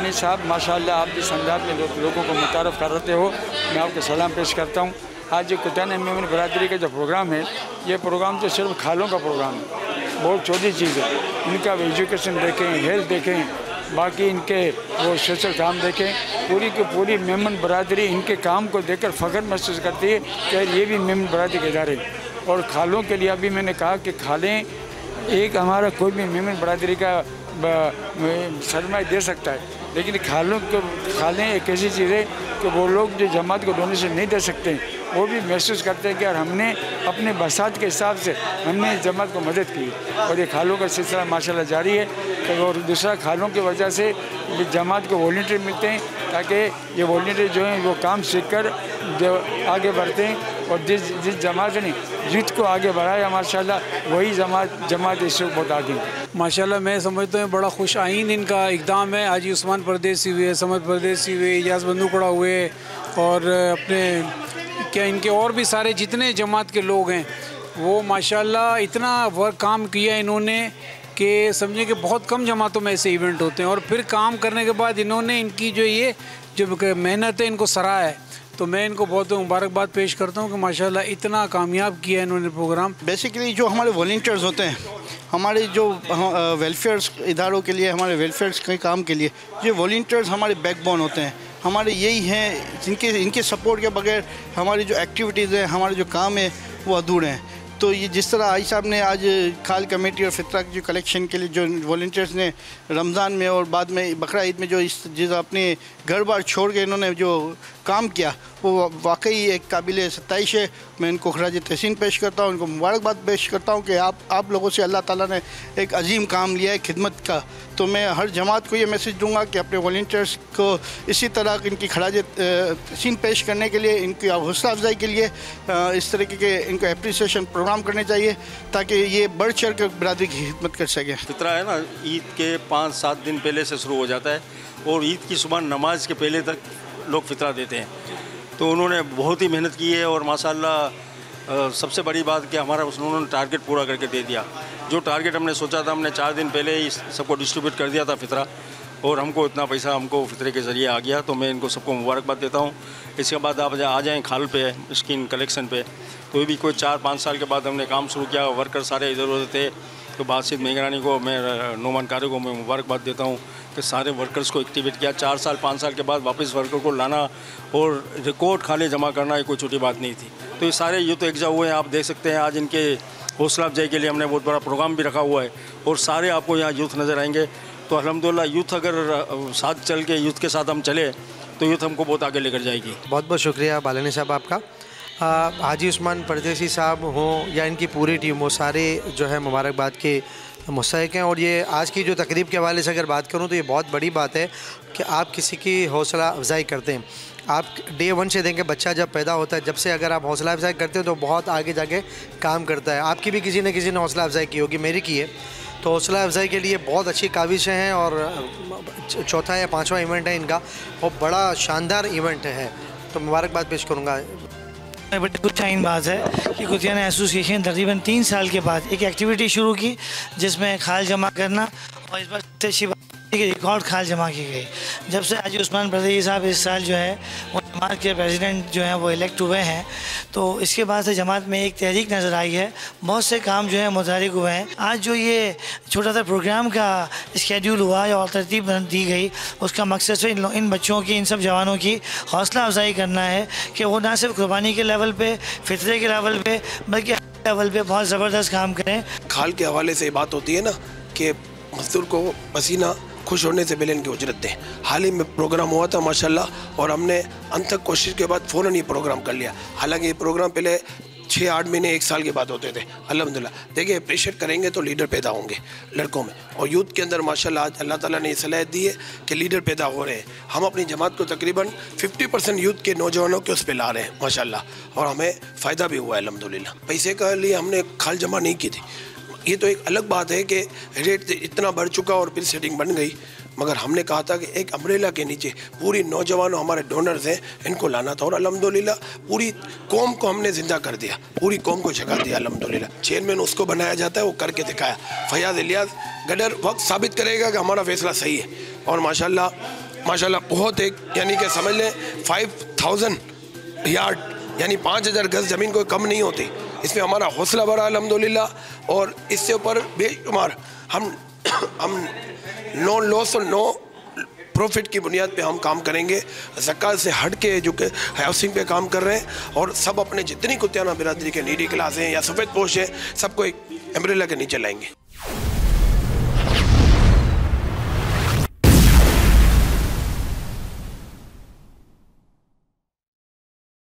बालानी साहब, माशाअल्लाह आप जिस अंदाज में लोगों को मुतारफ़ करते हो, मैं आपको सलाम पेश करता हूँ। आज ये कुतैन मेमन बरादरी का जो प्रोग्राम है, ये प्रोग्राम तो सिर्फ खालों का प्रोग्राम है, बहुत छोटी चीज़ है। इनका एजुकेशन देखें, हेल्थ देखें, बाकी इनके वो सोशल काम देखें, पूरी की पूरी मेमन बरादरी इनके काम को देखकर फ़ख्र महसूस करती है कि ये भी मेमन बरादरी के इदारे हैं। और खालों के लिए अभी मैंने कहा कि खालें एक हमारा कोई भी मेमन बरादरी का सरमाया दे सकता है, लेकिन खालें एक ऐसी चीज़ है कि वो लोग जो जमात को डोनेशन नहीं दे सकते, वो भी महसूस करते हैं कि यार हमने अपने बसात के हिसाब से हमने इस जमात को मदद की। और ये खालों का सिलसिला माशाल्लाह जारी है। और दूसरा, खालों की वजह से जमात को वॉलंटियर मिलते हैं, ताकि ये वॉलंटियर जो हैं वो काम सीख कर जो आगे बढ़ते हैं। और जिस जमात ने यूथ को आगे बढ़ाया माशाल्लाह, वही जमात इससे बहुत आगे है। माशाल्लाह मैं समझता हूँ बड़ा खुश आइन इनका इक़दाम है। हाजी उस्मान परदेसी हुए, समद परदेसी हुए, इजाज़ बंदूकड़ा हुए, और अपने क्या इनके और भी सारे जितने जमात के लोग हैं, वो माशाल्लाह इतना वर्क काम किया इन्होंने कि समझे कि बहुत कम जमातों में ऐसे इवेंट होते हैं। और फिर काम करने के बाद इन्होंने इनकी जो मेहनत है इनको सराहा है, तो मैं इनको बहुत मुबारकबाद पेश करता हूँ कि माशाल्लाह इतना कामयाब किया इन्होंने प्रोग्राम। बेसिकली जो हमारे वॉलंटियर्स होते हैं, हमारे जो वेलफेयर इदारों के लिए, हमारे वेलफेयर के काम के लिए, ये वॉलंटियर्स हमारे बैकबोन होते हैं। हमारे यही हैं इनके सपोर्ट के बगैर हमारी जो एक्टिविटीज़ हैं, हमारे जो काम है वो अधूरे हैं। तो ये जिस तरह आई साहब ने आज खाल कमेटी और फितरा की जो कलेक्शन के लिए जो वॉलंटियर्स ने रमज़ान में और बाद में बकरा ईद में जिस अपने घर बार छोड़ के इन्होंने जो काम किया, वो वाकई एक काबिल सत्ताइश है। मैं इनको खराज तहसीन पेश करता हूँ, इनको मुबारकबाद पेश करता हूँ कि आप लोगों से अल्लाह ताला ने एक अजीम काम लिया है खिदमत का। तो मैं हर जमात को ये मैसेज दूंगा कि अपने वॉलंटियर्स को इसी तरह इनकी खराज तहसीन पेश करने के लिए, इनकी हौसला अफजाई के लिए इस तरीके के इनको एप्रिसिएशन प्रोग्राम करने चाहिए, ताकि ये बढ़ चढ़ कर बरादरी की खिदमत कर सकें। फितरा है ना, ईद के 5-7 दिन पहले से शुरू हो जाता है, और ईद की सुबह नमाज के पहले तक लोग फितरा देते हैं। तो उन्होंने बहुत ही मेहनत की है, और माशाल्लाह सबसे बड़ी बात कि हमारा उन्होंने टारगेट पूरा करके दे दिया। जो टारगेट हमने सोचा था, हमने 4 दिन पहले ही सबको डिस्ट्रीब्यूट कर दिया था फितरा, और हमको इतना पैसा हमको फितरे के ज़रिए आ गया। तो मैं इनको सबको मुबारकबाद देता हूँ। इसके बाद आप आ जाएँ खाल पे, स्किन कलेक्शन पे। तो भी कोई 4-5 साल के बाद हमने काम शुरू किया। वर्कर सारे इधर उधर थे, तो बासित मेघरानी को, मैं नोमान कारी को मैं मुबारकबाद देता हूँ कि सारे वर्कर्स को एक्टिवेट किया। 4 साल 5 साल के बाद वापस वर्कर को लाना और रिकॉर्ड खाने जमा करना, ये कोई छोटी बात नहीं थी। तो ये सारे यूथ एकजा हुए हैं, आप देख सकते हैं। आज इनके हौसला अफजाई के लिए हमने बहुत बड़ा प्रोग्राम भी रखा हुआ है, और सारे आपको यहाँ यूथ नज़र आएंगे। तो अल्हम्दुलिल्लाह यूथ अगर साथ चल के यूथ के साथ हम चले तो यूथ हमको बहुत आगे लेकर जाएगी। बहुत बहुत शुक्रिया बालानी साहब आपका। हाजी उस्मान परदेसी साहब हों या इनकी पूरी टीम, वो सारे जो है मुबारकबाद के मुस्तहिक हैं। और ये आज की जो तकरीब के हवाले से अगर बात करूं तो ये बहुत बड़ी बात है कि आप किसी की हौसला अफजाई करते हैं। आप डे 1 से देंगे, बच्चा जब पैदा होता है, जब से अगर आप हौसला अफजाई करते हो तो बहुत आगे जाके काम करता है। आपकी भी किसी न किसी ने हौसला अफजाई की होगी, मेरी की है। तो हौसला अफजाई के लिए बहुत अच्छी काविशें हैं, और चौथा या 5वां इवेंट है इनका, और बड़ा शानदार इवेंट है। तो मुबारकबाद पेश करूँगा। बड़ी कुछ आइन बात है कि कुतियान एसोसिएशन तकरीबन 3 साल के बाद एक एक्टिविटी शुरू की, जिसमें खाल जमा करना, और इस बार अच्छी बात कि रिकॉर्ड खाल जमा की गई। जब से हाजी उस्मान परदेसी साहब इस साल जो है वो जमात के प्रेसिडेंट जो हैं वो इलेक्ट हुए हैं, तो इसके बाद से जमात में एक तहरीक नज़र आई है। बहुत से काम जो है मुतहरिक हुए हैं। आज जो ये छोटा सा प्रोग्राम का स्केड्यूल हुआ और तरतीब दी गई, उसका मकसद से इन बच्चों की, इन सब जवानों की हौसला अफजाई करना है कि वो ना सिर्फ कुर्बानी के लेवल पे, फितरे के लेवल पे, बल्कि लेवल पे बहुत ज़बरदस्त काम करें। खाल के हवाले से बात होती है ना कि मजदूर को पसीना खुश होने से पहले इनकी उजरत दें। हाल ही में प्रोग्राम हुआ था माशाल्लाह, और हमने अंतक कोशिश के बाद फ़ौरन ये प्रोग्राम कर लिया। हालांकि ये प्रोग्राम पहले 6-8 महीने 1 साल के बाद होते थे। अल्हम्दुलिल्लाह देखिए, अप्रिशिएट करेंगे तो लीडर पैदा होंगे लड़कों में, और यूथ के अंदर माशाल्लाह आज अल्लाह ताला ने ये सलाहियत दी है कि लीडर पैदा हो रहे हैं। हम अपनी जमात को तकरीबन 50% यूथ के नौजवानों के उस पर ला रहे हैं माशाल्लाह, और हमें फ़ायदा भी हुआ है अल्हम्दुलिल्लाह। पैसे के लिए हमने खाल जमा नहीं की थी। ये तो एक अलग बात है कि रेट इतना बढ़ चुका और फिर सेटिंग बन गई, मगर हमने कहा था कि एक अम्ब्रेला के नीचे पूरी नौजवानों हमारे डोनर्स हैं, इनको लाना था। और अल्हम्दुलिल्लाह पूरी कौम को हमने ज़िंदा कर दिया, पूरी कौम को जगा दिया अल्हम्दुलिल्लाह। चेयरमैन उसको बनाया जाता है, वो करके दिखाया। फयाज इलियास गडर वक्त साबित करेगा कि हमारा फैसला सही है। और माशाल्लाह माशाल्लाह बहुत एक यानी कि समझ लें 5000 यार्ड यानी 5000 गज ज़मीन कोई कम नहीं होती। इसमें हमारा हौसला बढ़ा अल्हम्दुलिल्लाह और इससे ऊपर बेशुमार हम 9 लॉस और 9 प्रॉफिट की बुनियाद पे हम काम करेंगे। ज़कात से हट के जो कि हाउसिंग पे काम कर रहे हैं और सब अपने जितनी कुतियाना बिरादरी के नीडी क्लास हैं या सफ़ेद पोश हैं सबको एक अम्ब्रेला के नीचे लाएंगे।